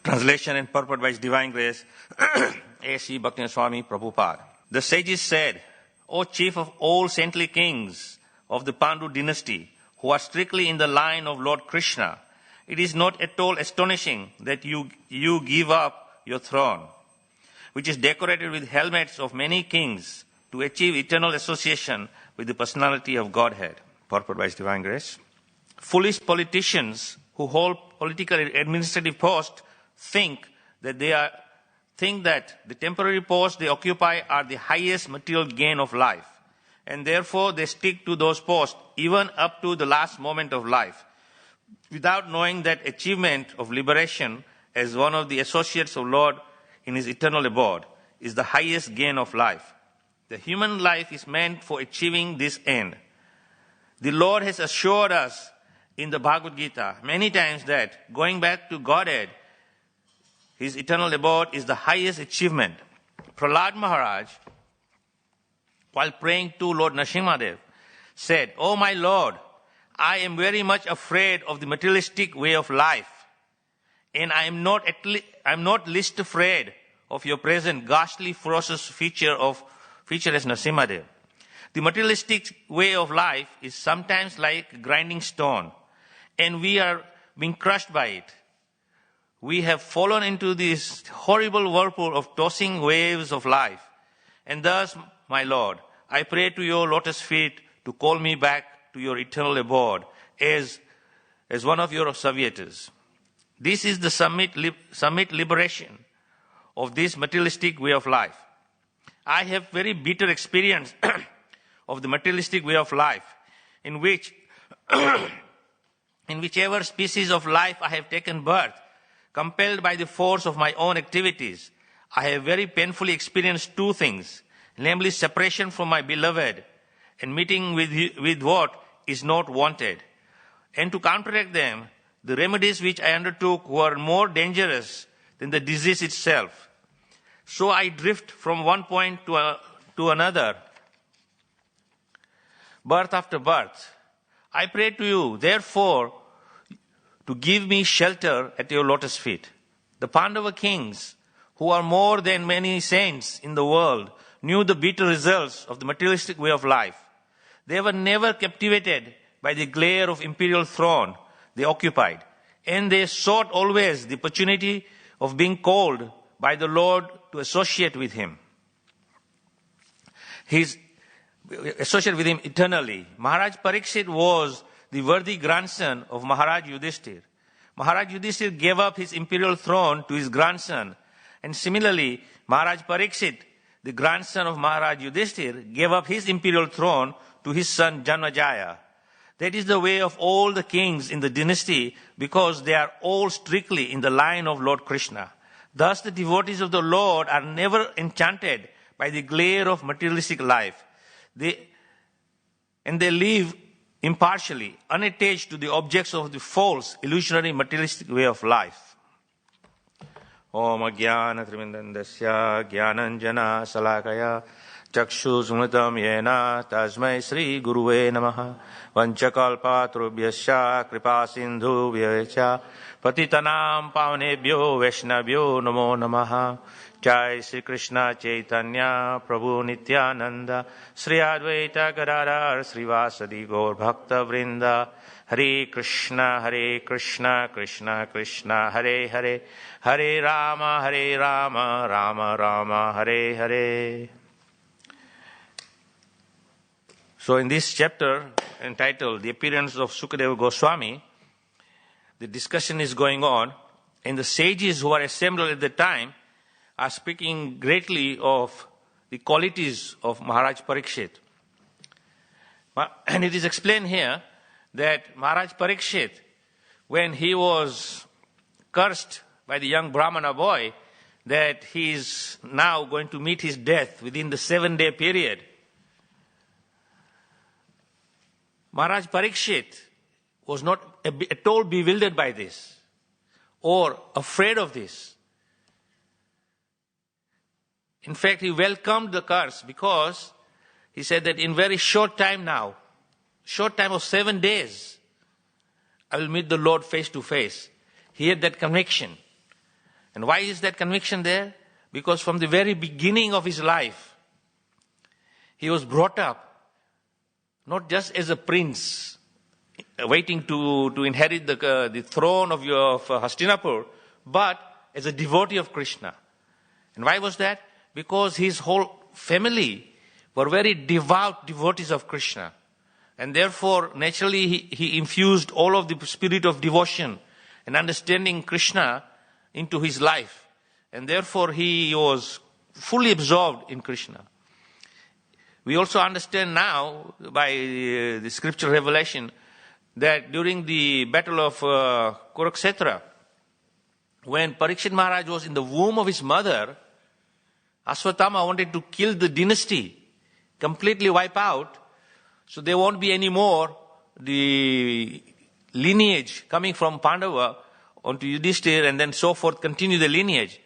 Translation and purport by His Divine Grace, A.C. Bhaktivinoda Swami Prabhupada. The sages said, O chief of all saintly kings of the Pandu dynasty, who are strictly in the line of Lord Krishna, it is not at all astonishing that you give up your throne, which is decorated with helmets of many kings, to achieve eternal association with the personality of Godhead. Purport by His Divine Grace. Foolish politicians who hold political and administrative posts think that the temporary posts they occupy are the highest material gain of life, and therefore they stick to those posts even up to the last moment of life, without knowing that achievement of liberation as one of the associates of Lord in His eternal abode is the highest gain of life. The human life is meant for achieving this end. The Lord has assured us in the Bhagavad Gita many times that going back to Godhead, His eternal abode, is the highest achievement. Prahlad Maharaj, while praying to Lord Nrsimhadev, said, "O my Lord, I am very much afraid of the materialistic way of life, and I am not least afraid of your present ghastly ferocious feature as Nrsimhadev. The materialistic way of life is sometimes like a grinding stone, and we are being crushed by it. We have fallen into this horrible whirlpool of tossing waves of life. And thus, my Lord, I pray to your lotus feet to call me back to your eternal abode as one of your servitors. This is the summit liberation of this materialistic way of life. I have very bitter experience of the materialistic way of life, in which, in whichever species of life I have taken birth, compelled by the force of my own activities, I have very painfully experienced two things, namely separation from my beloved and meeting with what is not wanted. And to counteract them, the remedies which I undertook were more dangerous than the disease itself. So I drift from one point to another, birth after birth. I pray to you, therefore, to give me shelter at your lotus feet. The Pandava kings, who are more than many saints in the world, knew the bitter results of the materialistic way of life. They were never captivated by the glare of imperial throne they occupied, and they sought always the opportunity of being called by the Lord to associate with Him. Associate with Him eternally. Maharaj Parikshit was the worthy grandson of Maharaj Yudhishthir. Maharaj Yudhishthir gave up his imperial throne to his grandson, and similarly, Maharaj Parikshit, the grandson of Maharaj Yudhishthir, gave up his imperial throne to his son Janmajaya. That is the way of all the kings in the dynasty, because they are all strictly in the line of Lord Krishna. Thus, the devotees of the Lord are never enchanted by the glare of materialistic life. They live impartially, unattached to the objects of the false, illusionary, materialistic way of life. Om Ajnana Trivindandasya Jnananjana Salakaya Chakshu Sumritam Yena Tasmai Sri Guruve Namaha Vanchakalpa Trubhyasya Kripa Sindhu Vyacha Patitanam Pavanebhyo Vaishnavyo Namo Namaha. Jai Sri Krishna Chaitanya Prabhu Nityananda Sri Advaita Gadadhar Srivasadi Gaur Bhakta Vrinda. Hare Krishna Krishna Krishna Hare Hare, Hare Rama Rama Rama Hare Hare. So in this chapter entitled The Appearance of Sukadeva Goswami, the discussion is going on, and the sages who are assembled at the time are speaking greatly of the qualities of Maharaj Parikshit. And it is explained here that Maharaj Parikshit, when he was cursed by the young Brahmana boy, that he is now going to meet his death within the 7-day period. Maharaj Parikshit was not at all bewildered by this or afraid of this. In fact, he welcomed the curse because he said that in very short time now, short time of 7 days, I will meet the Lord face to face. He had that conviction. And why is that conviction there? Because from the very beginning of his life, he was brought up not just as a prince waiting to inherit the throne of Hastinapur, but as a devotee of Krishna. And why was that? Because his whole family were very devout devotees of Krishna. And therefore, naturally, he infused all of the spirit of devotion and understanding Krishna into his life. And therefore, he was fully absorbed in Krishna. We also understand now, by the scripture revelation, that during the battle of Kurukshetra, when Parikshit Maharaj was in the womb of his mother, Ashwatthama wanted to kill the dynasty, completely wipe out, so there won't be any more the lineage coming from Pandava onto Yudhishthir and then so forth, continue the lineage.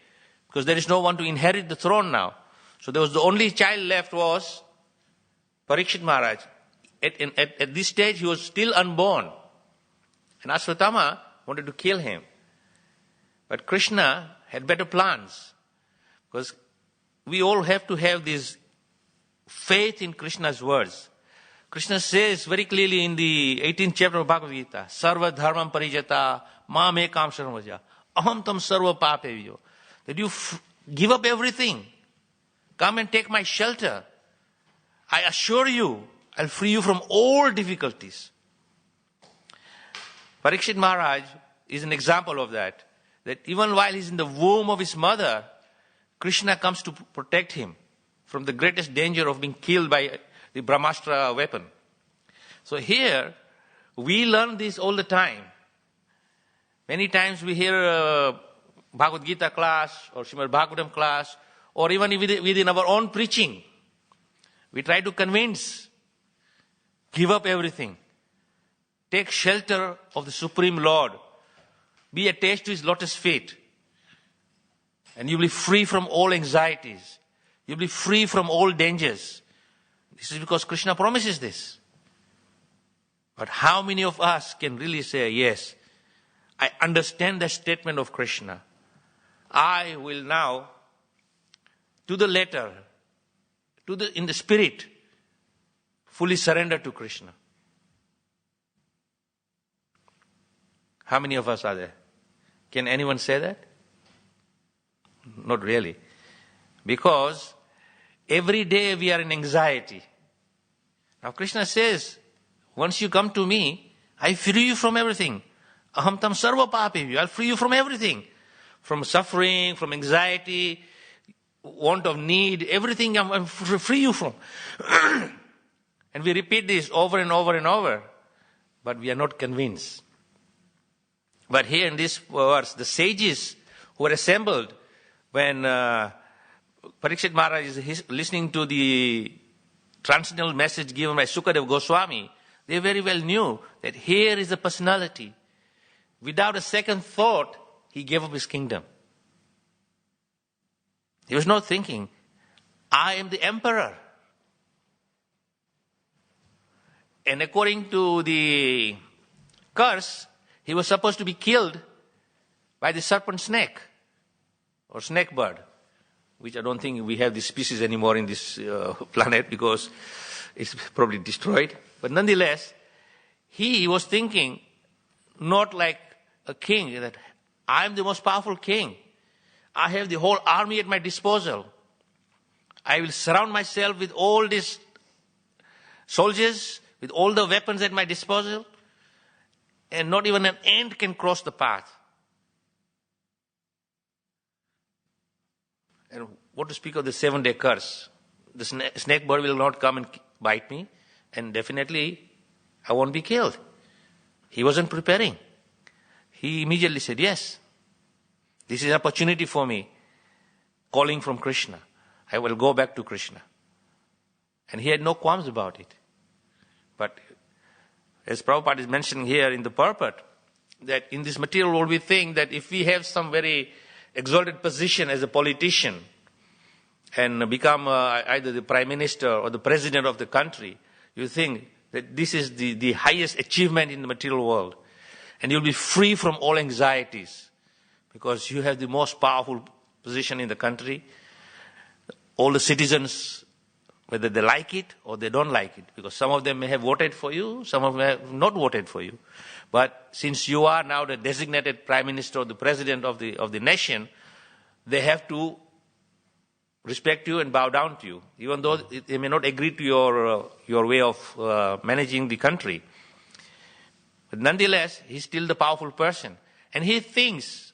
Because there is no one to inherit the throne now. So there was the only child left was Parikshit Maharaj. At this stage he was still unborn. And Ashwatthama wanted to kill him. But Krishna had better plans. Because we all have to have this faith in Krishna's words. Krishna says very clearly in the 18th chapter of Bhagavad Gita, Sarva dharmam parijata mam ekam sharanvaja aham tam sarva papeviyo. That you give up everything. Come and take my shelter. I assure you, I'll free you from all difficulties. Parikshit Maharaj is an example of that. That even while he's in the womb of his mother, Krishna comes to protect him from the greatest danger of being killed by the Brahmastra weapon. So here, we learn this all the time. Many times we hear a Bhagavad Gita class or Srimad Bhagavatam class, or even within our own preaching. We try to convince, give up everything. Take shelter of the Supreme Lord. Be attached to His lotus feet. And you'll be free from all anxieties. You'll be free from all dangers. This is because Krishna promises this. But how many of us can really say, yes, I understand the statement of Krishna. I will now, to the letter, in the spirit, fully surrender to Krishna. How many of us are there? Can anyone say that? Not really. Because every day we are in anxiety. Now Krishna says, once you come to me, I free you from everything. Aham tam sarva papevi. I'll free you from everything. From suffering, from anxiety, want of need, everything I'm free you from. And we repeat this over and over and over. But we are not convinced. But here in this verse, the sages who were assembled when Parikshit Maharaj is listening to the transcendental message given by Sukadeva Goswami, they very well knew that here is a personality. Without a second thought, he gave up his kingdom. He was not thinking, I am the emperor. And according to the curse, he was supposed to be killed by the serpent snake or snake bird, which I don't think we have this species anymore in this planet because it's probably destroyed. But nonetheless, he was thinking not like a king, that I am the most powerful king. I have the whole army at my disposal. I will surround myself with all these soldiers, with all the weapons at my disposal, and not even an ant can cross the path. And what to speak of the 7-day curse? The snake bird will not come and bite me, and definitely I won't be killed. He wasn't preparing. He immediately said, yes, this is an opportunity for me, calling from Krishna. I will go back to Krishna. And he had no qualms about it. But as Prabhupada is mentioning here in the purport, that in this material world we think that if we have some very exalted position as a politician and become either the prime minister or the president of the country, you think that this is the highest achievement in the material world. And you'll be free from all anxieties, because you have the most powerful position in the country. All the citizens, whether they like it or they don't like it, because some of them may have voted for you, some of them have not voted for you. But since you are now the designated Prime Minister or the President of the nation, they have to respect you and bow down to you, even though they may not agree to your way of managing the country. But nonetheless, he's still the powerful person. And he thinks,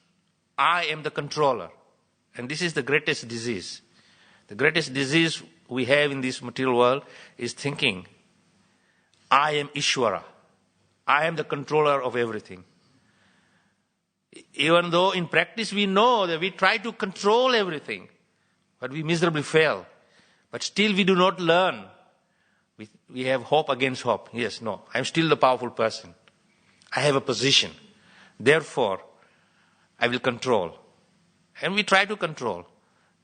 I am the controller. And this is the greatest disease. The greatest disease we have in this material world is thinking, I am Ishvara. I am the controller of everything. Even though in practice we know that we try to control everything, but we miserably fail. But still we do not learn. We have hope against hope. Yes, no, I'm still the powerful person. I have a position. Therefore, I will control. And we try to control.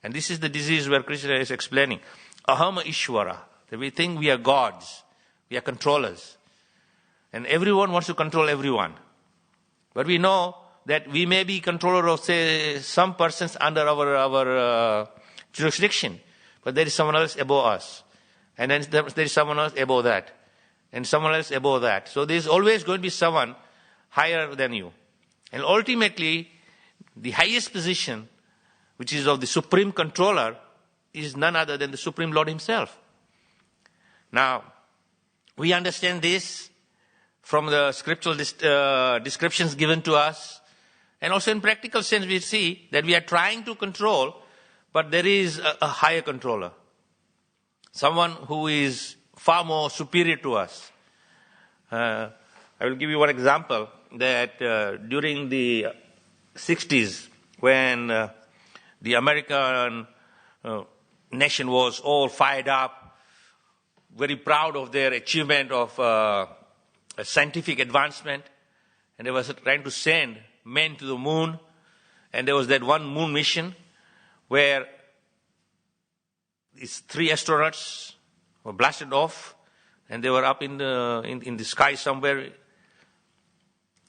And this is the disease where Krishna is explaining. Aham Ishvara. That we think we are gods. We are controllers. And everyone wants to control everyone. But we know that we may be controller of, say, some persons under our jurisdiction. But there is someone else above us. And then there is someone else above that. And someone else above that. So there is always going to be someone higher than you. And ultimately, the highest position, which is of the Supreme Controller, is none other than the Supreme Lord Himself. Now, we understand this from the scriptural descriptions given to us. And also in practical sense, we see that we are trying to control, but there is a higher controller. Someone who is far more superior to us. I will give you one example that during the 60s, when the American nation was all fired up, very proud of their achievement of a scientific advancement, and they were trying to send men to the moon, and there was that one moon mission where these 3 astronauts were blasted off, and they were up in the sky somewhere,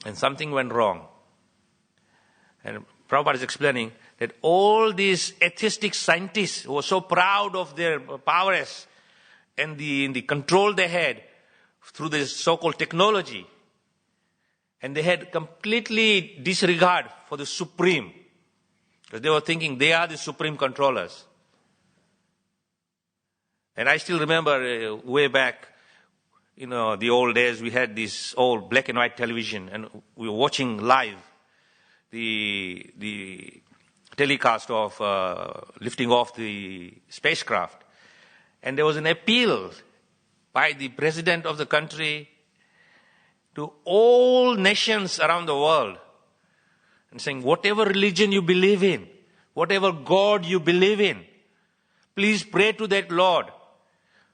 and something went wrong. And Prabhupada is explaining that all these atheistic scientists who were so proud of their prowess and the control they had through this so-called technology, and they had completely disregard for the Supreme, because they were thinking they are the Supreme controllers. And I still remember way back, the old days, we had this old black and white television, and we were watching live the telecast of lifting off the spacecraft. And there was an appeal by the president of the country to all nations around the world, and saying, whatever religion you believe in, whatever God you believe in, please pray to that Lord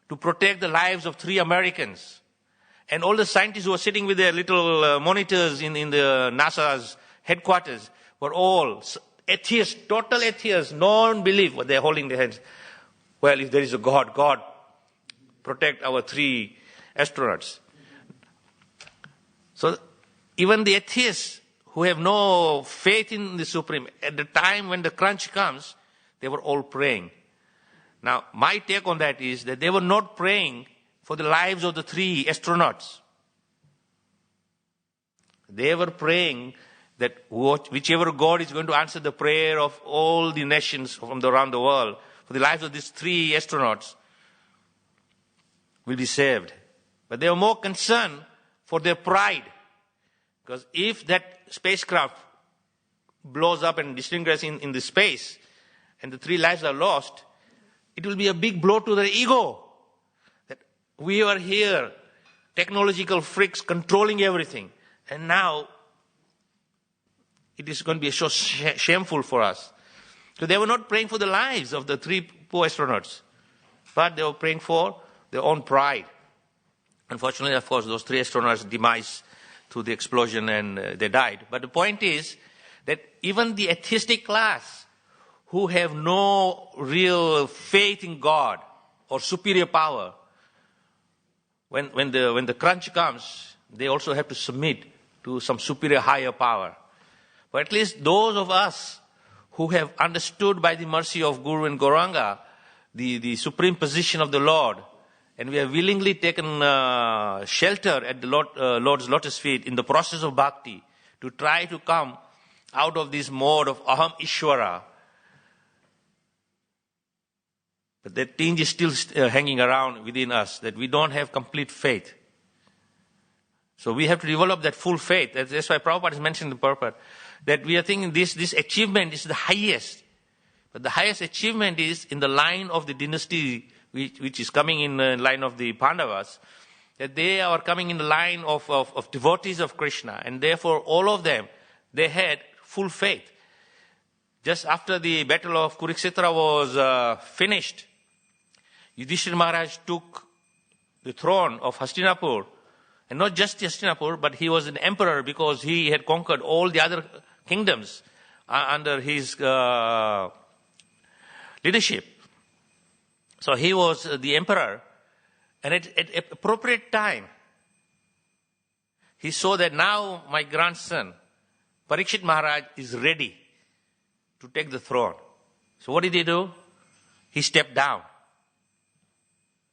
to protect the lives of 3 Americans. And all the scientists who were sitting with their little monitors in the NASA's headquarters were all atheists, total atheists, non-belief, but they're holding their hands. Well, if there is a God, God, protect our 3 astronauts. So even the atheists who have no faith in the Supreme, at the time when the crunch comes, they were all praying. Now, my take on that is that they were not praying for the lives of the 3 astronauts. They were praying that whichever God is going to answer the prayer of all the nations from around the world, for the lives of these 3 astronauts will be saved. But they were more concerned for their pride. Because if that spacecraft blows up and disintegrates in the space, and the 3 lives are lost, it will be a big blow to their ego. That we are here, technological freaks controlling everything. And now, it is going to be so shameful for us. So they were not praying for the lives of the 3 poor astronauts, but they were praying for their own pride. Unfortunately, of course, those 3 astronauts demised through the explosion and they died. But the point is that even the atheistic class who have no real faith in God or superior power, when the crunch comes, they also have to submit to some superior higher power. But at least those of us who have understood by the mercy of Guru and Gauranga the supreme position of the Lord, and we have willingly taken shelter at the Lord's lotus feet in the process of bhakti to try to come out of this mode of aham ishvara. But that tinge is still hanging around within us, that we don't have complete faith. So we have to develop that full faith. That's why Prabhupada has mentioned the purport, that we are thinking this achievement is the highest. But the highest achievement is in the line of the dynasty which is coming in the line of the Pandavas, that they are coming in the line of devotees of Krishna, and therefore all of them, they had full faith. Just after the battle of Kurukshetra was finished, Yudhishthira Maharaj took the throne of Hastinapur, and not just Hastinapur, but he was an emperor because he had conquered all the other kingdoms under his leadership. So he was the emperor, and at appropriate time, he saw that now my grandson, Parikshit Maharaj, is ready to take the throne. So what did he do? He stepped down,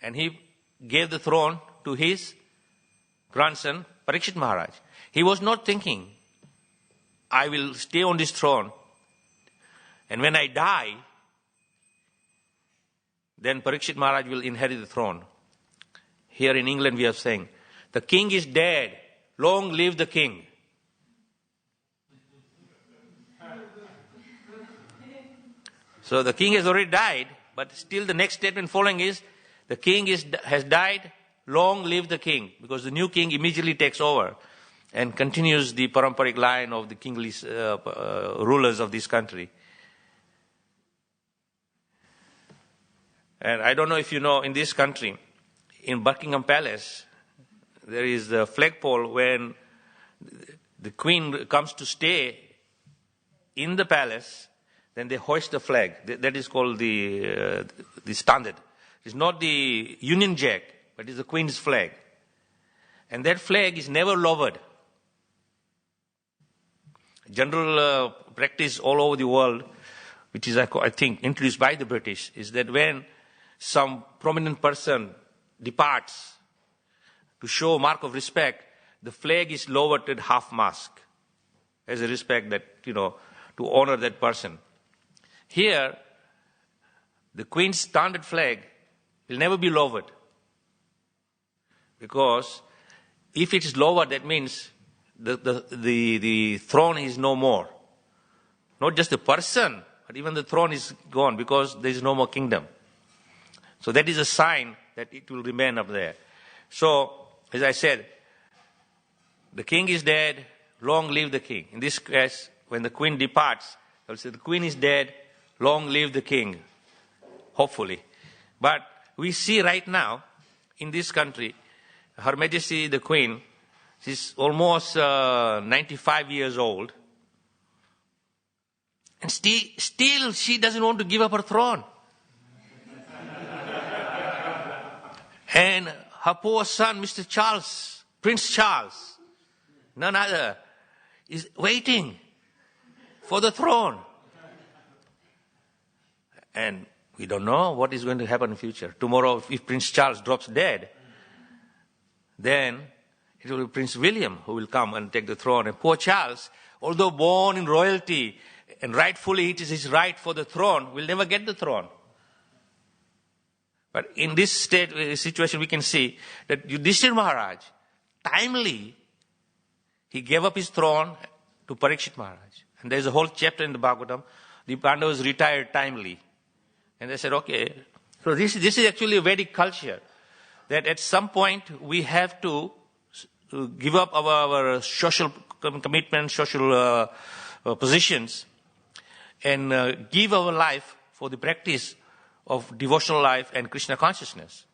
and he gave the throne to his grandson, Parikshit Maharaj. He was not thinking, I will stay on this throne, and when I die, then Parikshit Maharaj will inherit the throne. Here in England we are saying, the king is dead, long live the king. So the king has already died, but still the next statement following is, the king has died, long live the king, because the new king immediately takes over and continues the paramparic line of the kingly rulers of this country. And I don't know if you know, in this country, in Buckingham Palace, there is the flagpole when the queen comes to stay in the palace, then they hoist the flag. That is called the standard. It's not the Union Jack, but it's the queen's flag. And that flag is never lowered. General practice all over the world, which is, I think, introduced by the British, is that when some prominent person departs, to show mark of respect, the flag is lowered at half-mast as a respect that, to honor that person. Here, the Queen's standard flag will never be lowered. Because if it is lowered, that means the throne is no more. Not just the person, but even the throne is gone because there is no more kingdom. So that is a sign that it will remain up there. So, as I said, the king is dead, long live the king. In this case, when the queen departs, I will say the queen is dead, long live the king, hopefully. But we see right now, in this country, Her Majesty the Queen, she's almost 95 years old, and still she doesn't want to give up her throne. And her poor son, Mr. Charles, Prince Charles, none other, is waiting for the throne. And we don't know what is going to happen in the future. Tomorrow, if Prince Charles drops dead, then it will be Prince William who will come and take the throne. And poor Charles, although born in royalty and rightfully it is his right for the throne, will never get the throne. But in this situation, we can see that Yudhishthira Maharaj, timely, he gave up his throne to Parikshit Maharaj. And there's a whole chapter in the Bhagavatam. The Pandavas retired timely. And they said, okay. So this is actually a Vedic culture, that at some point we have to give up our social commitments, social positions, and give our life for the practice of devotional life and Krishna consciousness.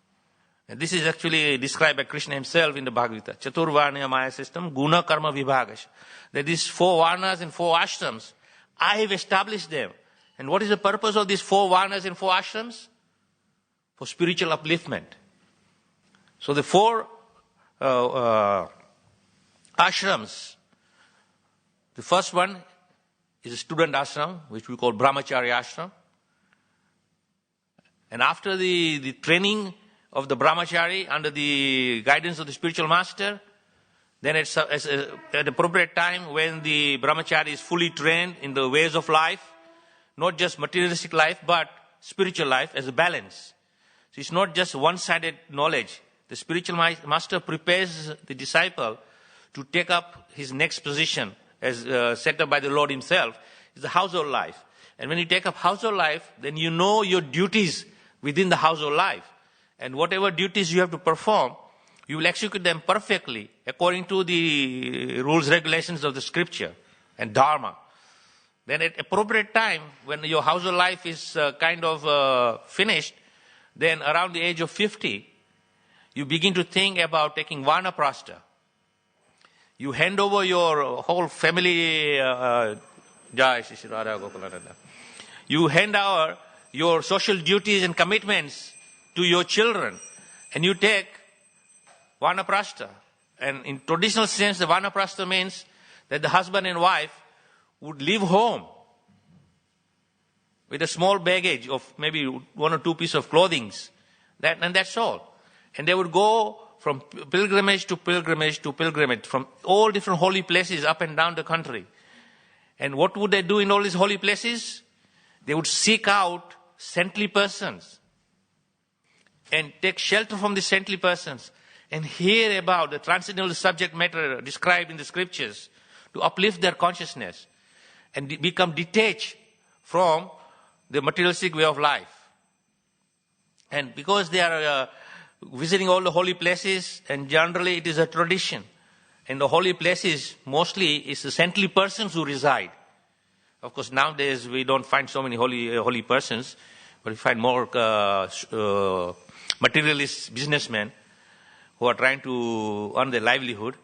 And this is actually described by Krishna himself in the Bhagavad Gita. Chaturvarnya Maya system, guna karma vibhagash. That these 4 varnas and 4 ashrams, I have established them. And what is the purpose of these 4 varnas and 4 ashrams? For spiritual upliftment. So the 4 ashrams, the first one is a student ashram, which we call Brahmacharya ashram. And after the training of the Brahmachari under the guidance of the spiritual master, then at appropriate time when the Brahmachari is fully trained in the ways of life, not just materialistic life, but spiritual life as a balance. So it's not just one-sided knowledge. The spiritual master prepares the disciple to take up his next position as set up by the Lord himself, is the household life. And when you take up household life, then you know your duties within the household life. And whatever duties you have to perform, you will execute them perfectly according to the rules, regulations of the scripture and dharma. Then at appropriate time, when your household life is finished, then around the age of 50, you begin to think about taking vanaprastha. You hand over your whole family, you hand over your social duties and commitments to your children, and you take vanaprastha. And in traditional sense, the vanaprastha means that the husband and wife would leave home with a small baggage of maybe 1 or 2 pieces of clothing, and that's all. And they would go from pilgrimage to pilgrimage to pilgrimage, from all different holy places up and down the country. And what would they do in all these holy places? They would seek out saintly persons and take shelter from the saintly persons and hear about the transcendental subject matter described in the scriptures to uplift their consciousness and become detached from the materialistic way of life. And because they are visiting all the holy places, and generally it is a tradition, in the holy places mostly it's the saintly persons who reside. Of course, nowadays we don't find so many holy persons, but we find more materialist businessmen who are trying to earn their livelihood,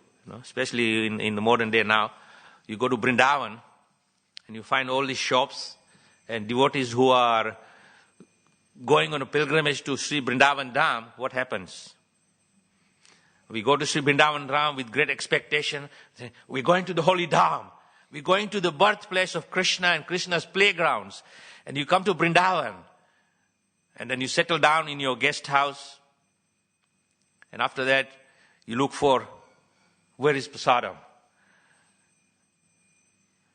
especially in the modern day now. You go to Vrindavan and you find all these shops and devotees who are going on a pilgrimage to Sri Vrindavan Dham. What happens? We go to Sri Vrindavan Dham with great expectation. We're going to the holy Dham. We're going to the birthplace of Krishna and Krishna's playgrounds. And you come to Vrindavan. And then you settle down in your guest house. And after that, you look for, where is prasadam?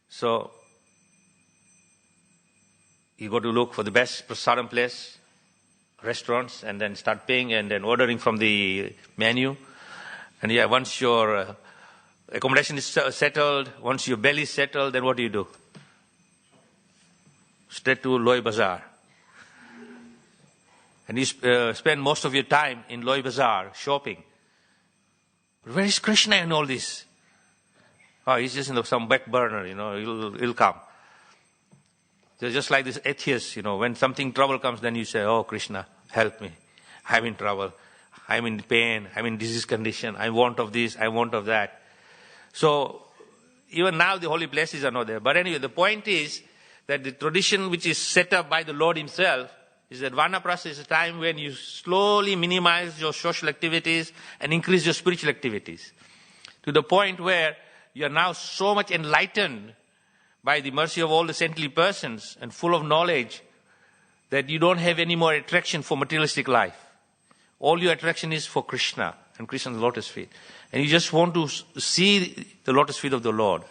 So, you go to look for the best prasadam place, restaurants, and then start paying and then ordering from the menu. And once your accommodation is settled, once your belly is settled, then what do? Straight to Loi Bazaar. And you spend most of your time in Loi Bazaar shopping. But where is Krishna in all this? Oh, he's just in some back burner, he'll come. So just like this atheist, when something trouble comes, then you say, oh, Krishna, help me. I'm in trouble. I'm in pain. I'm in disease condition. I want of this. I want of that. So even now the holy places are not there. But anyway, the point is that the tradition which is set up by the Lord himself is that vanaprastha is a time when you slowly minimize your social activities and increase your spiritual activities. To the point where you are now so much enlightened by the mercy of all the saintly persons and full of knowledge that you don't have any more attraction for materialistic life. All your attraction is for Krishna and Krishna's lotus feet. And you just want to see the lotus feet of the Lord.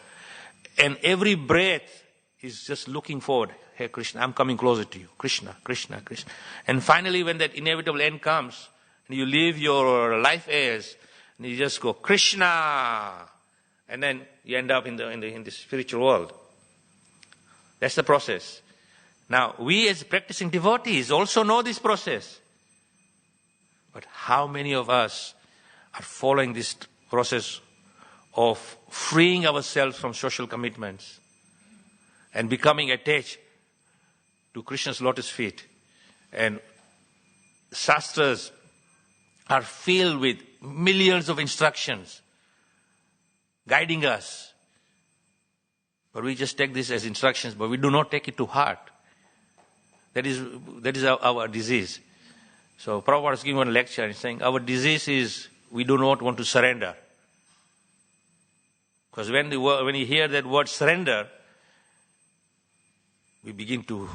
And every breath is just looking forward. Hey Krishna, I'm coming closer to you. Krishna, Krishna, Krishna. And finally when that inevitable end comes, and you leave your life airs, and you just go, Krishna! And then you end up in the spiritual world. That's the process. Now, we as practicing devotees also know this process. But how many of us are following this process of freeing ourselves from social commitments and becoming attached to Krishna's lotus feet? And Shastras are filled with millions of instructions guiding us. But we just take this as instructions, but we do not take it to heart. That is our disease. So Prabhupada was giving one lecture and saying, our disease is we do not want to surrender. Because when you hear that word surrender, we begin to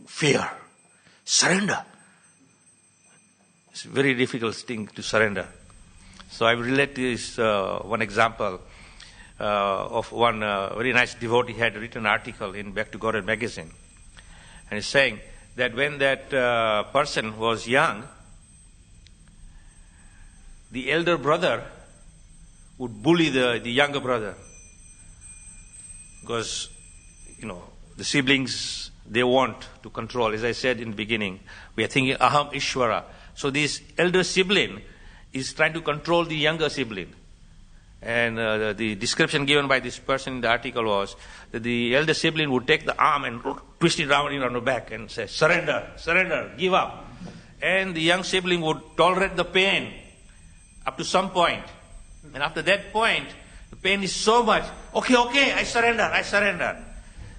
fear, surrender. It's a very difficult thing to surrender. So I will relate this one example of one very nice devotee had written an article in Back to God magazine. And he's saying that when that person was young, the elder brother would bully the younger brother. Because, the siblings, they want to control. As I said in the beginning, we are thinking aham ishvara. So this elder sibling is trying to control the younger sibling. And the description given by this person in the article was that the elder sibling would take the arm and twist it around the back and say, surrender, surrender, give up. And the young sibling would tolerate the pain up to some point. And after that point, the pain is so much, okay, I surrender.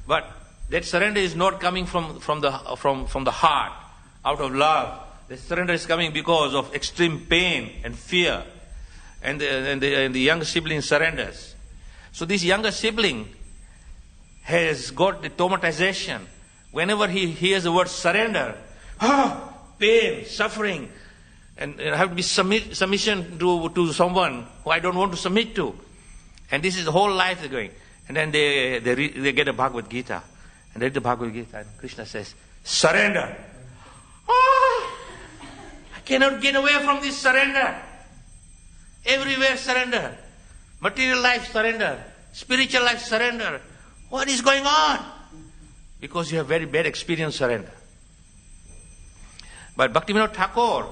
But that surrender is not coming from the heart, out of love. The surrender is coming because of extreme pain and fear. And the younger sibling surrenders. So this younger sibling has got the traumatization. Whenever he hears the word surrender, pain, suffering, and I have to be submission to someone who I don't want to submit to. And this is the whole life they're going. And then they get a Bhagavad Gita. And read the Bhagavad Gita. And Krishna says, surrender. I cannot get away from this surrender. Everywhere surrender. Material life surrender. Spiritual life surrender. What is going on? Because you have very bad experience surrender. But Bhaktivinoda Thakur,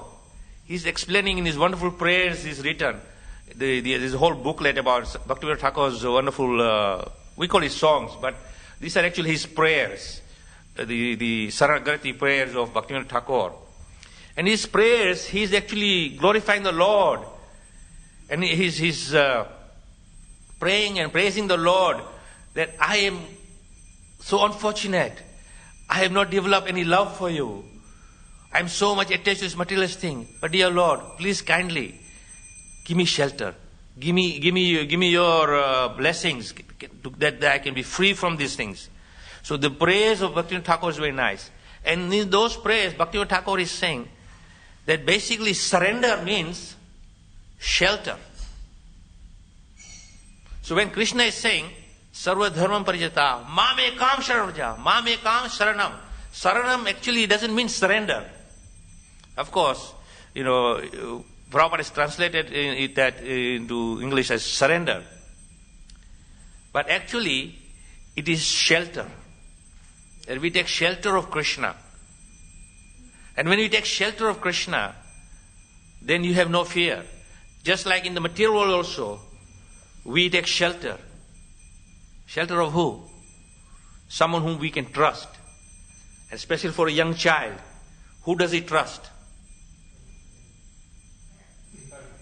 he's explaining in his wonderful prayers he's written. There's a whole booklet about Bhaktivinoda Thakur's wonderful, we call it songs, but these are actually his prayers. The Saragrati prayers of Bhaktivinoda Thakur. And his prayers, he's actually glorifying the Lord. And he's praying and praising the Lord that I am so unfortunate. I have not developed any love for you. I am so much attached to this materialist thing. But dear Lord, please kindly give me shelter. Give me your blessings that I can be free from these things. So the prayers of Bhaktivinoda Thakur is very nice. And in those prayers, Bhaktivinoda Thakur is saying that basically surrender means shelter. So when Krishna is saying, Sarva Dharmam Parijata, Mamekam Sharanam, Mamekam Sharanam. Saranam actually doesn't mean surrender. Of course, Prabhupada has translated that into English as surrender. But actually, it is shelter. And we take shelter of Krishna. And when you take shelter of Krishna, then you have no fear. Just like in the material world also, we take shelter. Shelter of who? Someone whom we can trust. Especially for a young child. Who does he trust?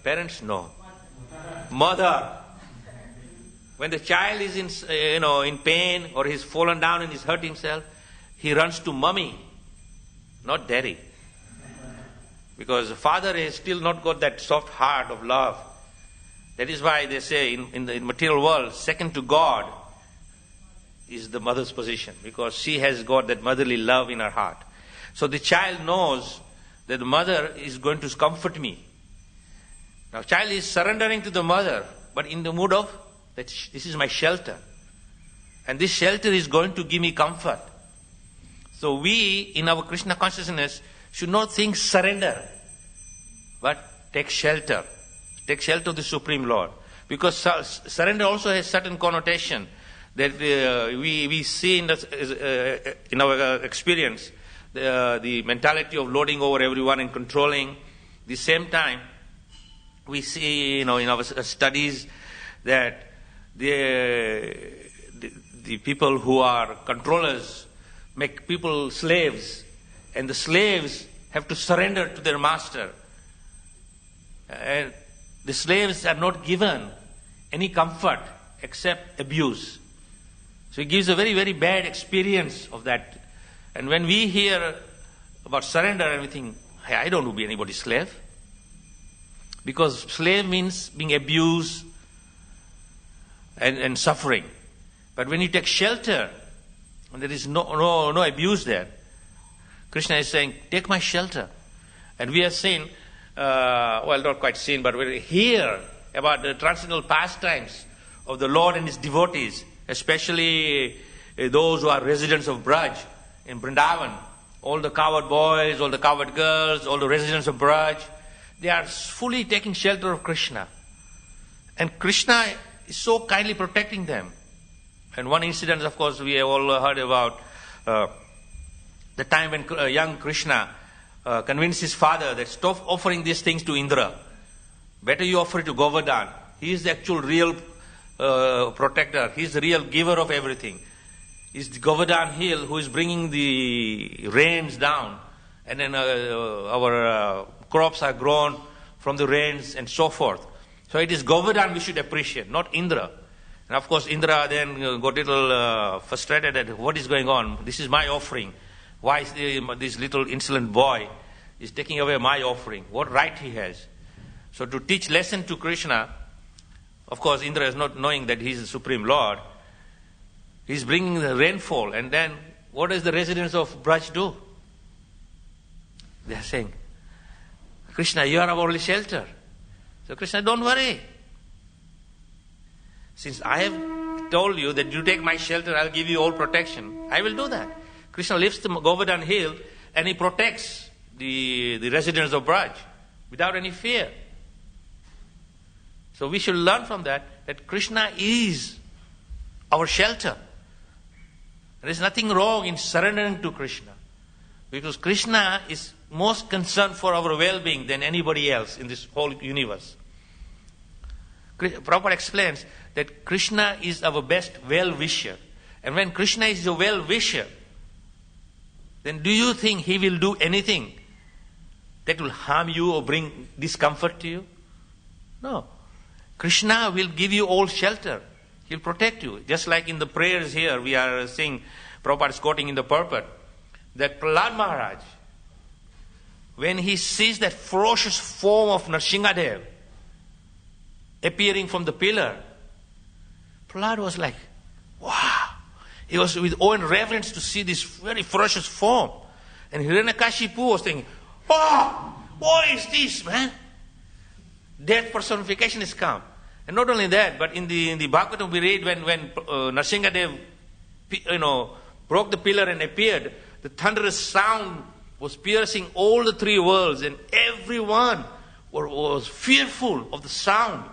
Parents? No. Mother. When the child is in pain or he's fallen down and he's hurt himself, he runs to mommy, not daddy. Because the father has still not got that soft heart of love. That is why they say in the material world, second to God is the mother's position. Because she has got that motherly love in her heart. So the child knows that the mother is going to comfort me. Now child is surrendering to the mother, but in the mood of, that this is my shelter. And this shelter is going to give me comfort. So we, in our Krishna consciousness, should not think surrender, but take shelter. Take shelter of the Supreme Lord. Because surrender also has certain connotation that we see in our experience, the mentality of lording over everyone and controlling. At the same time, we see, in our studies that the people who are controllers make people slaves, and the slaves have to surrender to their master. And the slaves are not given any comfort except abuse. So it gives a very, very bad experience of that. And when we hear about surrender, we think, hey, I don't want to be anybody's slave. Because slave means being abused and suffering. But when you take shelter, And there is no abuse there. Krishna is saying, take my shelter. And we have seen, not quite seen, but we hear about the transcendental pastimes of the Lord and His devotees, especially those who are residents of Braj in Vrindavan. All the cowherd boys, all the cowherd girls, all the residents of Braj, they are fully taking shelter of Krishna. And Krishna is so kindly protecting them. And one incident, of course, we have all heard about the time when young Krishna convinced his father that stop offering these things to Indra. Better you offer it to Govardhan. He is the actual real protector. He is the real giver of everything. It's the Govardhan hill who is bringing the rains down. And then our crops are grown from the rains and so forth. So it is Govardhan we should appreciate, not Indra. And of course Indra then got a little frustrated at what is going on. This is my offering. Why is this little insolent boy is taking away my offering? What right he has? So to teach lesson to Krishna, of course Indra is not knowing that he is the Supreme Lord. He is bringing the rainfall, and then what does the residents of Braj do? They are saying, Krishna, you are our only shelter. So Krishna, don't worry. Since I have told you that you take my shelter, I'll give you all protection. I will do that. Krishna lifts the Govardhan hill and he protects the residents of Braj without any fear. So we should learn from that Krishna is our shelter. There is nothing wrong in surrendering to Krishna, because Krishna is most concerned for our well-being than anybody else in this whole universe. Prabhupada explains that Krishna is our best well-wisher. And when Krishna is your well-wisher, then do you think He will do anything that will harm you or bring discomfort to you? No. Krishna will give you all shelter. He'll protect you. Just like in the prayers here, we are seeing, Prabhupada is quoting in the purport, that Prahlad Maharaj, when he sees that ferocious form of Nrsimhadev appearing from the pillar, Prahlad was like, wow. He was with awe and reverence to see this very ferocious form. And Hiranyakashipu was thinking, oh, what is this, man? Death personification has come. And not only that, but in the Bhagavatam we read when Nrsimhadev, broke the pillar and appeared, the thunderous sound was piercing all the three worlds, and everyone was fearful of the sound.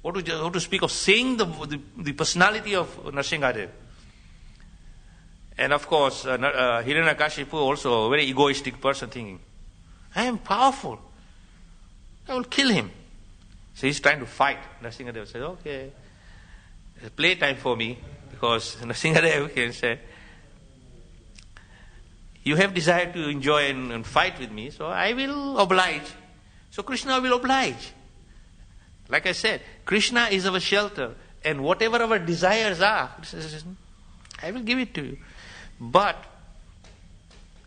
What to speak of seeing the personality of Nrsimhadev. And of course, Hiranyakashipu also a very egoistic person, thinking, I am powerful. I will kill him. So he's trying to fight. Nrsimhadev says, okay, it's playtime for me, because Nrsimhadev can say, you have desire to enjoy and fight with me, so I will oblige. So Krishna will oblige. Like I said, Krishna is our shelter, and whatever our desires are, I will give it to you. But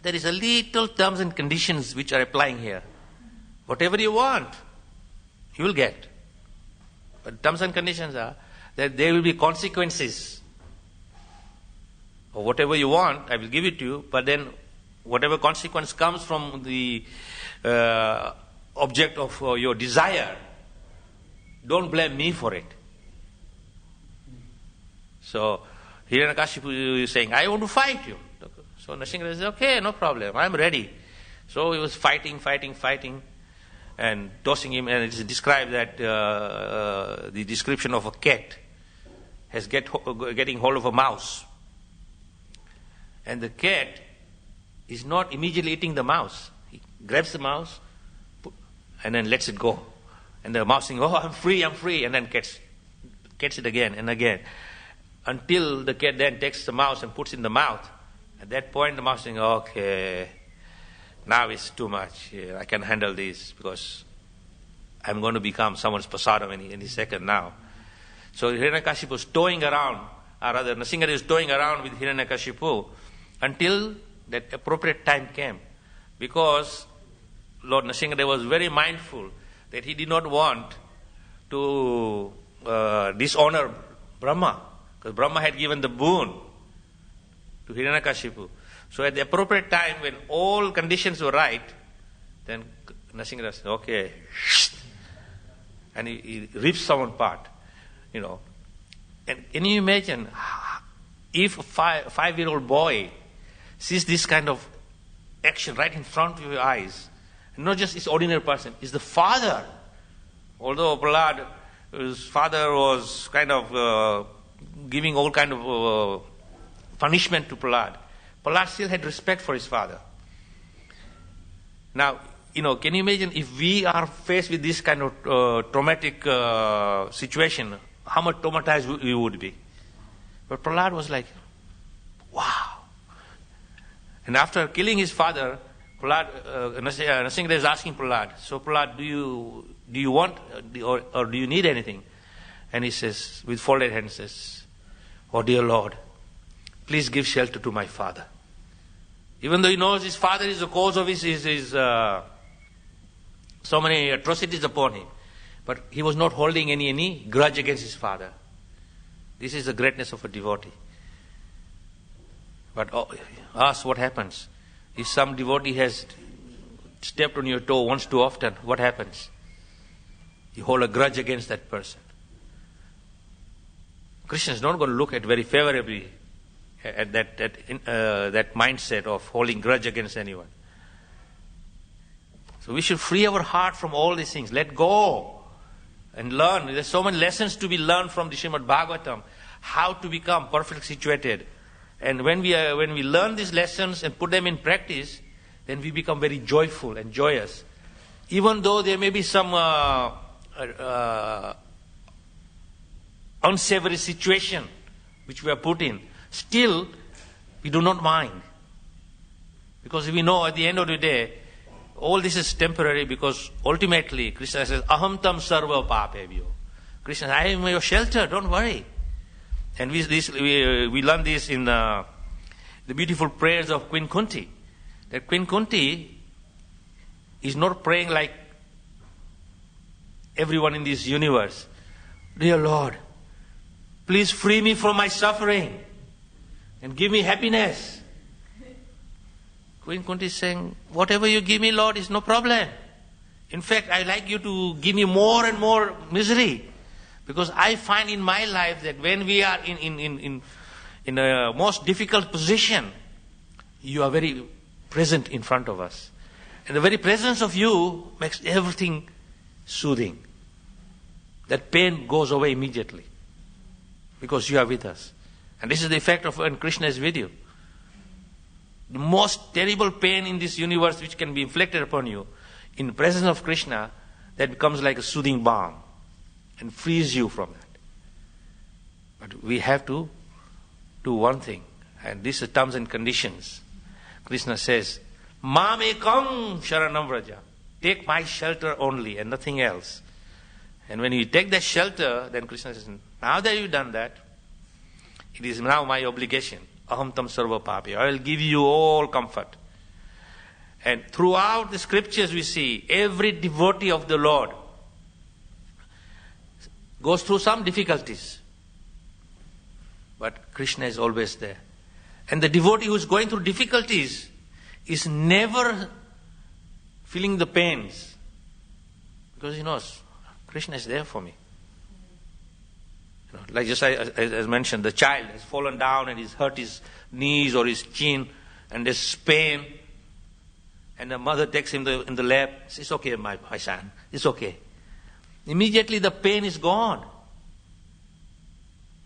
there is a little terms and conditions which are applying here. Whatever you want, you will get. But terms and conditions are that there will be consequences. Or whatever you want, I will give it to you, but then whatever consequence comes from the object of your desire, don't blame me for it. So Hiranyakashipu is saying, I want to fight you. So Nrsimhadev says, okay, no problem, I am ready. So he was fighting, and tossing him, and it is described that the description of a cat has getting hold of a mouse. And the cat is not immediately eating the mouse. He grabs the mouse and then lets it go. And the mouse saying, oh, I'm free, and then gets it again and again. Until the cat then takes the mouse and puts it in the mouth. At that point, the mouse saying, okay, now it's too much. I can handle this, because I'm going to become someone's prasadam any second now. So Hiranyakashipu was toying around, or rather Nrsimhadev was toying around with Hiranyakashipu until that appropriate time came. Because Lord Nrsimhadev was very mindful that he did not want to dishonor Brahma. Because Brahma had given the boon to Hiranyakashipu. So at the appropriate time, when all conditions were right, then Nrsimha said, okay, and he rips someone apart, you know. And can you imagine if a five-year-old boy sees this kind of action right in front of your eyes, and not just this ordinary person, is the father. Although Prahlad, his father was kind of giving all kind of punishment to Prahlad, Prahlad still had respect for his father. Now, you know, can you imagine if we are faced with this kind of traumatic situation, how much traumatized we would be? But Prahlad was like, wow. And after killing his father, Nrsimha is asking Prahlad, so Prahlad, do you want or do you need anything? And he says, with folded hands, says, oh dear Lord, please give shelter to my father. Even though he knows his father is the cause of his so many atrocities upon him, but he was not holding any grudge against his father. This is the greatness of a devotee. But ask what happens. If some devotee has stepped on your toe once too often, what happens? You hold a grudge against that person. Krishna is not going to look at very favorably at that mindset of holding grudge against anyone. So we should free our heart from all these things. Let go and learn. There's so many lessons to be learned from the Srimad Bhagavatam. How to become perfectly situated. And when we learn these lessons and put them in practice, then we become very joyful and joyous. Even though there may be some unsavory situation which we are put in, still we do not mind. Because we know at the end of the day, all this is temporary, because ultimately Krishna says, Aham tam sarva papebhyo. Krishna says, I am your shelter, don't worry. And we learn this in the beautiful prayers of Queen Kunti. That Queen Kunti is not praying like everyone in this universe. Dear Lord, please free me from my suffering and give me happiness. Queen Kunti is saying, whatever you give me, Lord, is no problem. In fact, I like you to give me more and more misery. Because I find in my life that when we are in a most difficult position, you are very present in front of us. And the very presence of you makes everything soothing. That pain goes away immediately. Because you are with us. And this is the effect of when Krishna is with you. The most terrible pain in this universe which can be inflicted upon you, in the presence of Krishna, that becomes like a soothing balm and frees you from that. But we have to do one thing, and this is terms and conditions. Krishna says, Mam ekam sharanam vraja. Take my shelter only and nothing else. And when you take that shelter, then Krishna says, now that you've done that, it is now my obligation. Aham tam sarva papi. I will give you all comfort. And throughout the scriptures we see, every devotee of the Lord goes through some difficulties. But Krishna is always there. And the devotee who is going through difficulties is never feeling the pains. Because he knows, Krishna is there for me. You know, like just as mentioned, the child has fallen down and he's hurt his knees or his chin and there's pain. And the mother takes him in the lap, says, it's okay, my son, it's okay. Immediately the pain is gone.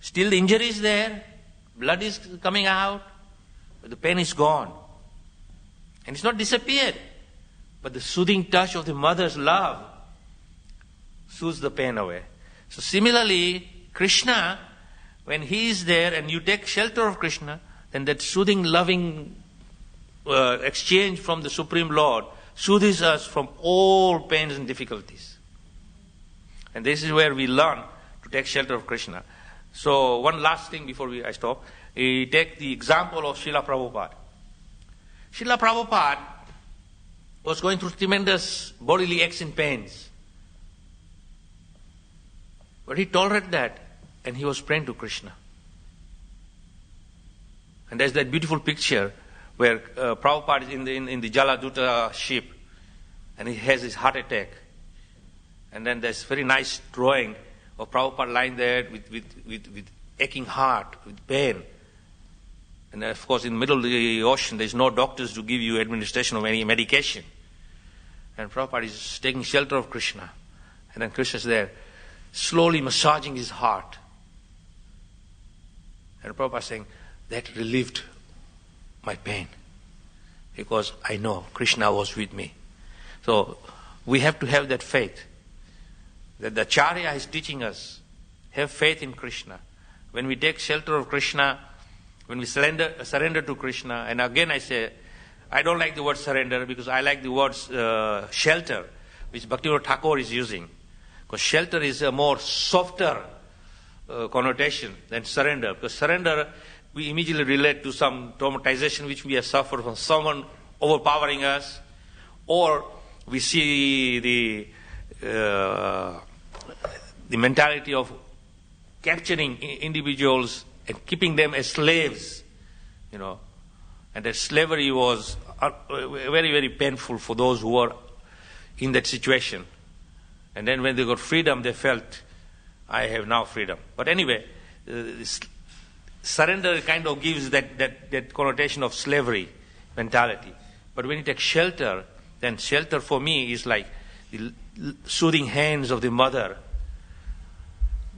Still the injury is there, blood is coming out, but the pain is gone. And it's not disappeared. But the soothing touch of the mother's love soothes the pain away. So similarly, Krishna, when he is there and you take shelter of Krishna, then that soothing, loving exchange from the Supreme Lord soothes us from all pains and difficulties. And this is where we learn to take shelter of Krishna. So one last thing before I stop, we take the example of Srila Prabhupada. Srila Prabhupada was going through tremendous bodily aches and pains. But he tolerated that and he was praying to Krishna. And there's that beautiful picture where Prabhupada is in the Jaladuta ship, and he has his heart attack. And then there's very nice drawing of Prabhupada lying there with aching heart, with pain. And of course, in the middle of the ocean, there's no doctors to give you administration of any medication. And Prabhupada is taking shelter of Krishna. And then Krishna is there, slowly massaging his heart. And Prabhupada is saying, that relieved my pain. Because I know Krishna was with me. So we have to have that faith. That the Acharya is teaching us, have faith in Krishna. When we take shelter of Krishna, when we surrender to Krishna, and again I say, I don't like the word surrender because I like the word shelter, which Bhaktivinoda Thakur is using. Because shelter is a more softer connotation than surrender. Because surrender, we immediately relate to some traumatization which we have suffered from someone overpowering us, or we see the mentality of capturing individuals and keeping them as slaves, and that slavery was very, very painful for those who were in that situation. And then when they got freedom, they felt, I have now freedom. But anyway, surrender kind of gives that connotation of slavery mentality. But when you take shelter, then shelter for me is like the soothing hands of the mother,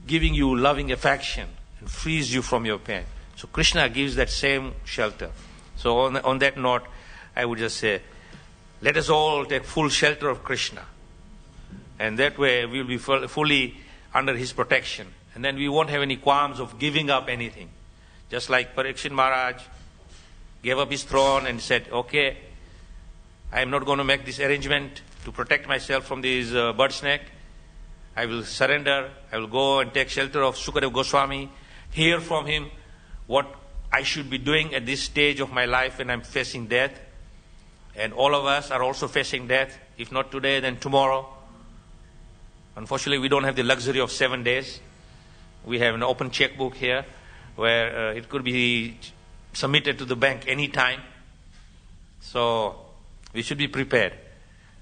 giving you loving affection and frees you from your pain. So Krishna gives that same shelter. So on that note, I would just say, let us all take full shelter of Krishna. And that way we will be fully under his protection. And then we won't have any qualms of giving up anything. Just like Parikshit Maharaj gave up his throne and said, okay, I am not going to make this arrangement to protect myself from this bird snake. I will surrender. I will go and take shelter of Sukadeva Goswami, hear from him what I should be doing at this stage of my life when I'm facing death. And all of us are also facing death. If not today, then tomorrow. Unfortunately, we don't have the luxury of 7 days. We have an open checkbook here where it could be submitted to the bank any time. So we should be prepared.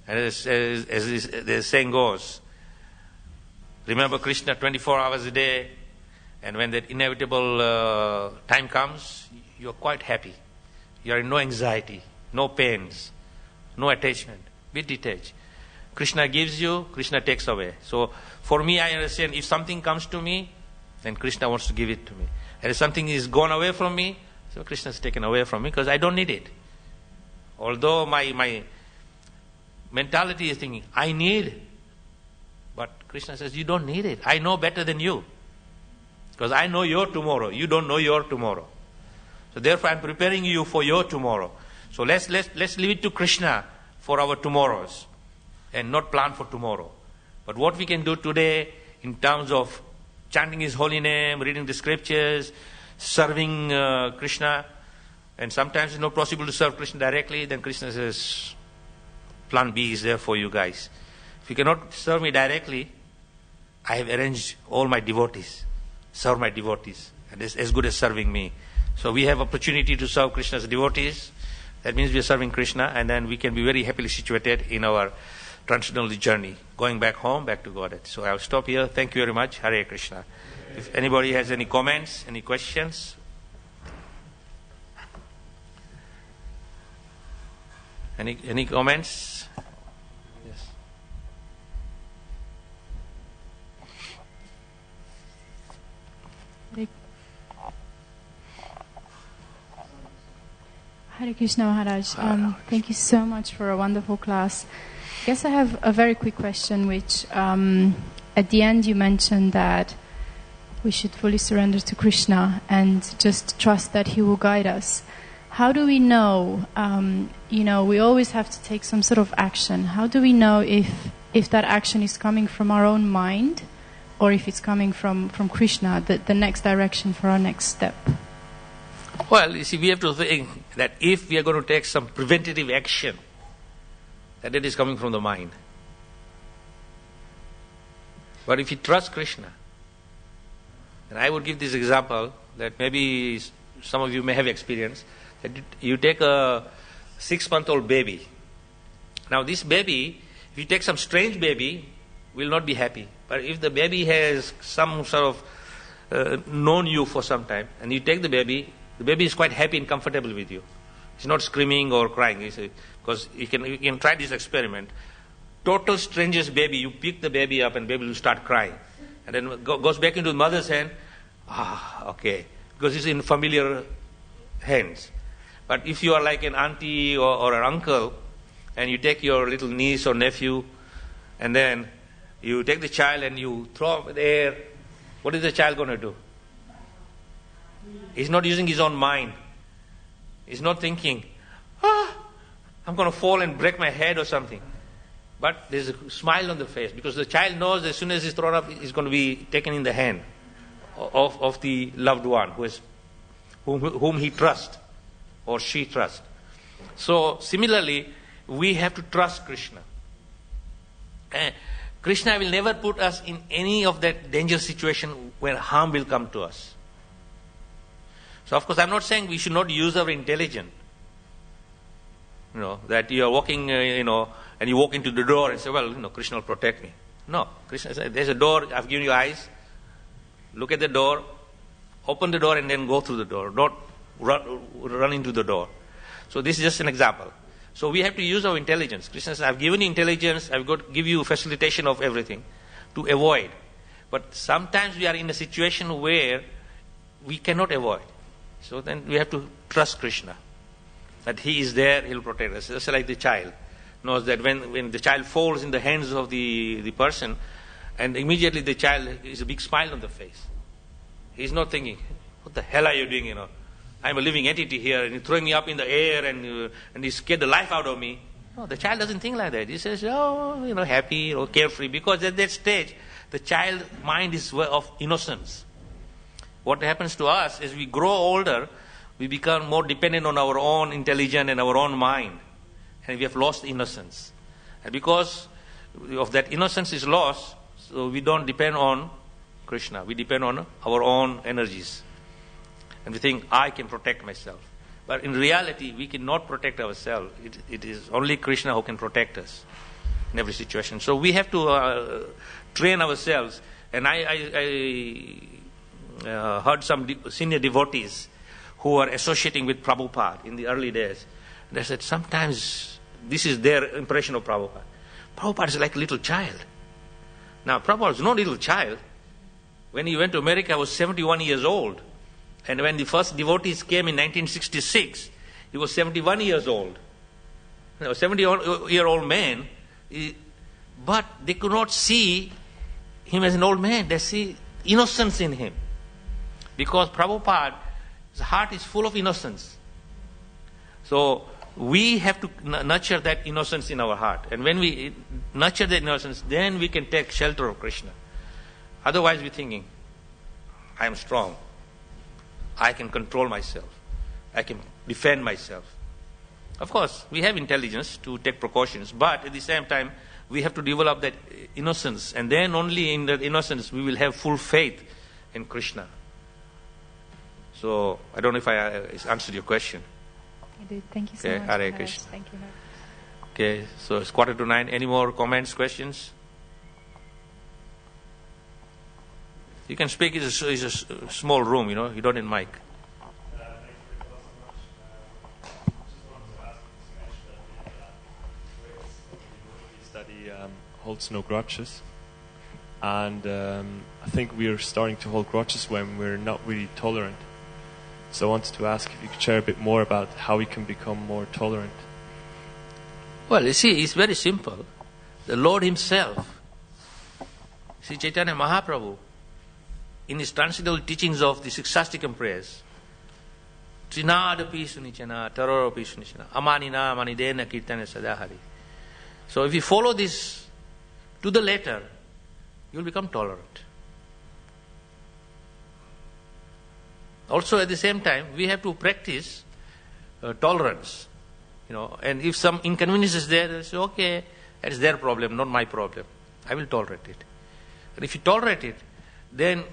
And as the saying goes, remember Krishna 24 hours a day, and when that inevitable time comes, you are quite happy. You are in no anxiety, no pains, no attachment. Be detached. Krishna gives you, Krishna takes away. So for me, I understand if something comes to me, then Krishna wants to give it to me. And if something is gone away from me, so Krishna is taken away from me because I don't need it. Although my mentality is thinking, I need. But Krishna says, you don't need it. I know better than you. Because I know your tomorrow. You don't know your tomorrow. So therefore I'm preparing you for your tomorrow. So let's leave it to Krishna for our tomorrows and not plan for tomorrow. But what we can do today in terms of chanting his holy name, reading the scriptures, serving Krishna, and sometimes it's not possible to serve Krishna directly, then Krishna says, plan B is there for you guys. If you cannot serve me directly, I have arranged all my devotees. Serve my devotees. And it's as good as serving me. So we have opportunity to serve Krishna's devotees. That means we are serving Krishna, and then we can be very happily situated in our transcendental journey, going back home, back to Godhead. So I'll stop here. Thank you very much. Hare Krishna. If anybody has any comments, any questions? Any comments? Yes. Hare Krishna Maharaj. Thank you so much for a wonderful class. I guess I have a very quick question, which at the end you mentioned that we should fully surrender to Krishna and just trust that he will guide us. How do we know, we always have to take some sort of action. How do we know if that action is coming from our own mind or if it's coming from Krishna, the next direction for our next step? Well, you see, we have to think that if we are going to take some preventative action, that it is coming from the mind. But if you trust Krishna, and I would give this example that maybe some of you may have experienced, that you take a 6-month-old baby. Now this baby, if you take some strange baby, will not be happy. But if the baby has some sort of known you for some time, and you take the baby is quite happy and comfortable with you. He's not screaming or crying. Because you can try this experiment. Total strangest baby, you pick the baby up and baby will start crying. And then goes back into the mother's hand. Okay. Because it's in familiar hands. But if you are like an auntie or an uncle, and you take your little niece or nephew, and then you take the child and you throw up in the air, what is the child going to do? He's not using his own mind. He's not thinking, I'm going to fall and break my head or something. But there's a smile on the face, because the child knows as soon as he's thrown up, he's going to be taken in the hand of the loved one whom he trusts or she trusts. So similarly, we have to trust Krishna. Krishna will never put us in any of that dangerous situation where harm will come to us. So of course I'm not saying we should not use our intelligence. That you are walking, and you walk into the door and say, well, Krishna will protect me. No, Krishna said, there's a door, I've given you eyes. Look at the door, open the door and then go through the door. Don't run into the door. So this is just an example. So we have to use our intelligence. Krishna says, I've given you intelligence, I've got to give you facilitation of everything to avoid. But sometimes we are in a situation where we cannot avoid. So then we have to trust Krishna. That he is there, he'll protect us. Just like the child knows that when the child falls in the hands of the person, and immediately the child is a big smile on the face. He's not thinking, what the hell are you doing, I'm a living entity here, and you're throwing me up in the air, and you scared the life out of me. No, the child doesn't think like that. He says, happy, carefree, because at that stage, the child mind is of innocence. What happens to us as we grow older, we become more dependent on our own intelligence and our own mind. And we have lost innocence. And because of that innocence is lost, so we don't depend on Krishna. We depend on our own energies. And we think, I can protect myself. But in reality, we cannot protect ourselves. It is only Krishna who can protect us in every situation. So we have to train ourselves. And I heard some senior devotees who were associating with Prabhupada in the early days. They said, sometimes this is their impression of Prabhupada. Prabhupada is like a little child. Now, Prabhupada was no little child. When he went to America, he was 71 years old. And when the first devotees came in 1966, he was 71 years old. A 70-year-old man, but they could not see him as an old man. They see innocence in him. Because Prabhupada's heart is full of innocence. So we have to nurture that innocence in our heart. And when we nurture that innocence, then we can take shelter of Krishna. Otherwise we're thinking, I am strong. I can control myself. I can defend myself. Of course, we have intelligence to take precautions, but at the same time, we have to develop that innocence. And then only in that innocence, we will have full faith in Krishna. So, I don't know if I answered your question. I did. Thank you so much. Hare Krishna. Thank you. Okay, so it's 8:45. Any more comments, questions? You can speak. It's a small room, you don't need mic. Study holds no grudges, and I think we're starting to hold grudges when we're not really tolerant. So I wanted to ask if you could share a bit more about how we can become more tolerant. Well, you see, it's very simple. The Lord Himself, Sri Chaitanya Mahaprabhu, in his transcendental teachings of the Sixastikam prayers, Trinadapi sunichana, Tararapi sunichana, Amanina manidena kirtana sadahari. So if you follow this to the letter, you will become tolerant. Also at the same time, we have to practice tolerance. And if some inconvenience is there, they say, okay, that's their problem, not my problem. I will tolerate it. And if you tolerate it, then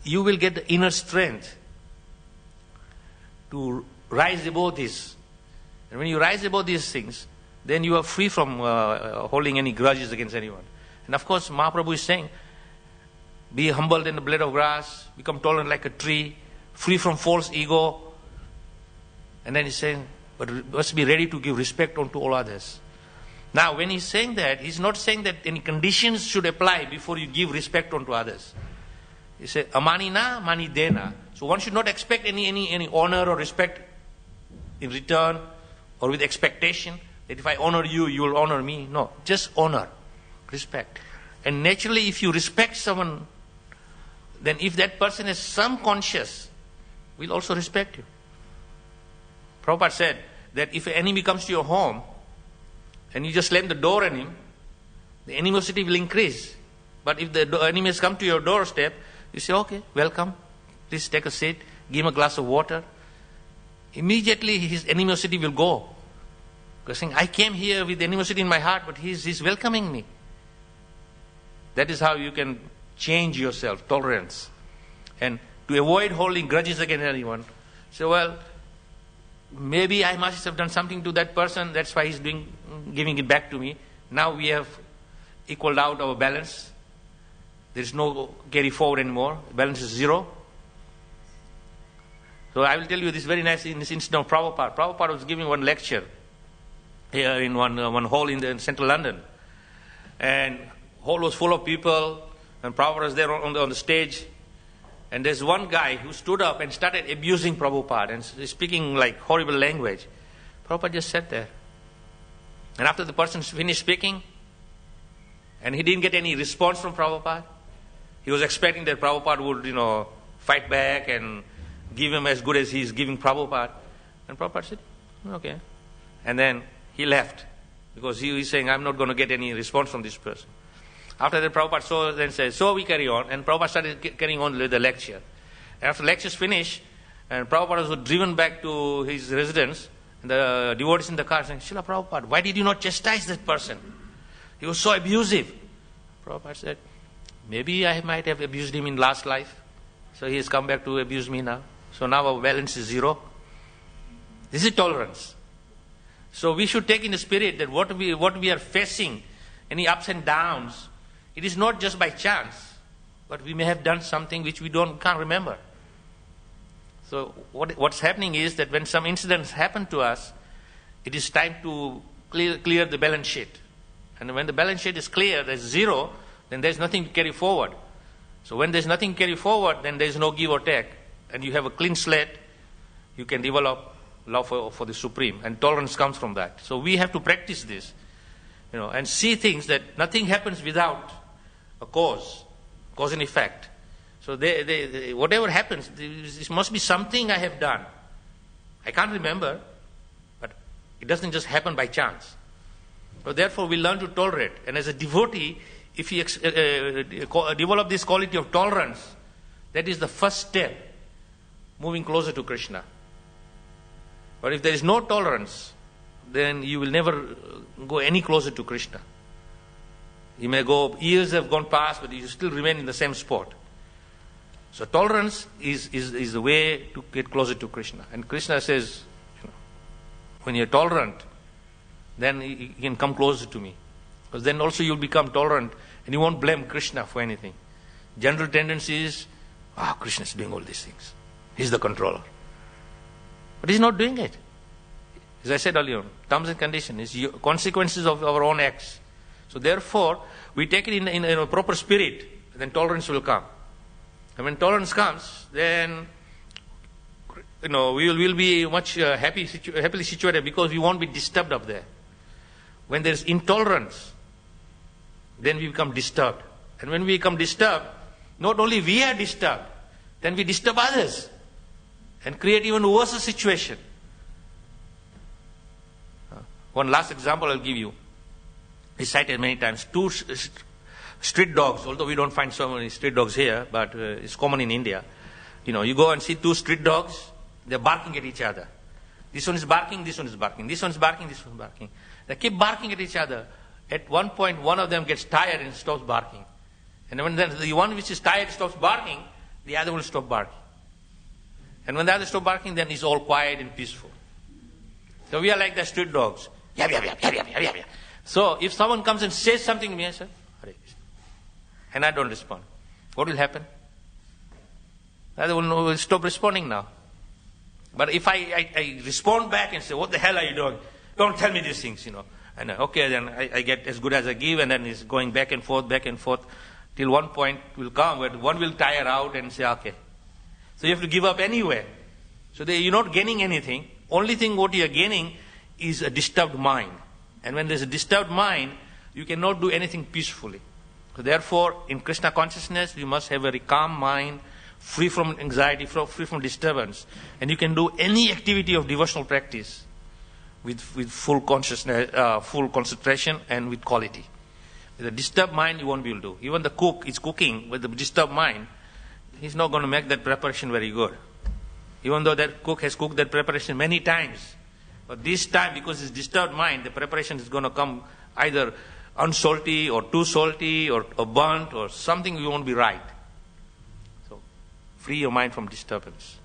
you will get the inner strength to rise above this. And when you rise above these things, then you are free from holding any grudges against anyone. And of course, Mahaprabhu is saying, be humbled in the blade of grass, become tolerant like a tree, free from false ego. And then he's saying, but must be ready to give respect unto all others. Now, when he's saying that, he's not saying that any conditions should apply before you give respect unto others. He said, amanina mani dena. So one should not expect any honor or respect in return or with expectation that if I honor you, you will honor me. No, just honor, respect. And naturally, if you respect someone, then if that person has some conscience, we'll also respect you. Prabhupada said that if an enemy comes to your home and you just slam the door on him, the animosity will increase. But if the enemy has come to your doorstep, you say, okay, welcome, please take a seat, give him a glass of water. Immediately his animosity will go. Because saying, I came here with animosity in my heart, but he's welcoming me. That is how you can change yourself, tolerance. And to avoid holding grudges against anyone, say, well, maybe I must have done something to that person, that's why he's giving it back to me. Now we have equaled out our balance. There is no carry forward anymore. Balance is zero. So I will tell you this very nice in this incident of Prabhupada. Prabhupada was giving one lecture here in one hall in central London. And hall was full of people, and Prabhupada was there on the stage. And there's one guy who stood up and started abusing Prabhupada and speaking like horrible language. Prabhupada just sat there. And after the person finished speaking, and he didn't get any response from Prabhupada, he was expecting that Prabhupada would, fight back and give him as good as he's giving Prabhupada. And Prabhupada said, okay. And then he left because he was saying, I'm not going to get any response from this person. After that, Prabhupada said, so we carry on. And Prabhupada started carrying on with the lecture. And after the lecture's finished, and Prabhupada was driven back to his residence, and the devotees in the car saying, Srila Prabhupada, why did you not chastise that person? He was so abusive. Prabhupada said, maybe I might have abused him in last life. So he has come back to abuse me now. So now our balance is zero. This is tolerance. So we should take in the spirit that what we are facing, any ups and downs, it is not just by chance, but we may have done something which we can't remember. So what's happening is that when some incidents happen to us, it is time to clear the balance sheet. And when the balance sheet is clear, there's zero, then there's nothing to carry forward. So when there's nothing to carry forward, then there's no give or take. And you have a clean slate, you can develop love for the Supreme. And tolerance comes from that. So we have to practice this, and see things that nothing happens without a cause and effect. So whatever happens, this must be something I have done. I can't remember, but it doesn't just happen by chance. So therefore, we learn to tolerate. And as a devotee, if you develop this quality of tolerance, that is the first step, moving closer to Krishna. But if there is no tolerance, then you will never go any closer to Krishna. You may go, years have gone past, but you still remain in the same spot. So tolerance is the way to get closer to Krishna. And Krishna says, when you're tolerant, then you can come closer to me. Because then also you'll become tolerant and you won't blame Krishna for anything. General tendency is, Krishna is doing all these things. He's the controller. But he's not doing it. As I said earlier, terms and conditions is consequences of our own acts. So therefore, we take it in a proper spirit, then tolerance will come. And when tolerance comes, then we will be much happily situated because we won't be disturbed up there. When there is intolerance, then we become disturbed. And when we become disturbed, not only we are disturbed, then we disturb others and create even worse situation. One last example I'll give you. It's cited many times. Two street dogs, although we don't find so many street dogs here, but it's common in India. You go and see two street dogs, they're barking at each other. This one is barking, this one is barking. This one is barking, this one is barking. They keep barking at each other. At one point, one of them gets tired and stops barking. And when the one which is tired stops barking, the other will stop barking. And when the others stop barking, then it's all quiet and peaceful. So we are like the street dogs. Yap, yap, yap, yap, yap, yap, yap. So if someone comes and says something to me, I say, Hare Krishna. And I don't respond. What will happen? I will stop responding now. But if I respond back and say, what the hell are you doing? Don't tell me these things, And okay, then I get as good as I give, and then it's going back and forth, till one point will come where one will tire out and say, okay. So you have to give up anyway. So you're not gaining anything. Only thing what you are gaining is a disturbed mind. And when there's a disturbed mind, you cannot do anything peacefully. So therefore, in Krishna consciousness, you must have a very calm mind, free from anxiety, free from disturbance. And you can do any activity of devotional practice with full consciousness, full concentration, and with quality. With a disturbed mind, you won't be able to. Even the cook is cooking with a disturbed mind, he's not going to make that preparation very good. Even though that cook has cooked that preparation many times. But this time, because it's disturbed mind, the preparation is going to come either unsalty or too salty or burnt or something won't be right. So, free your mind from disturbance.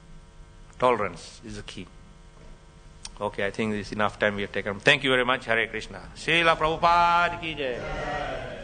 Tolerance is the key. Okay, I think this is enough time we have taken. Thank you very much. Hare Krishna. Srila Prabhupada ki jai.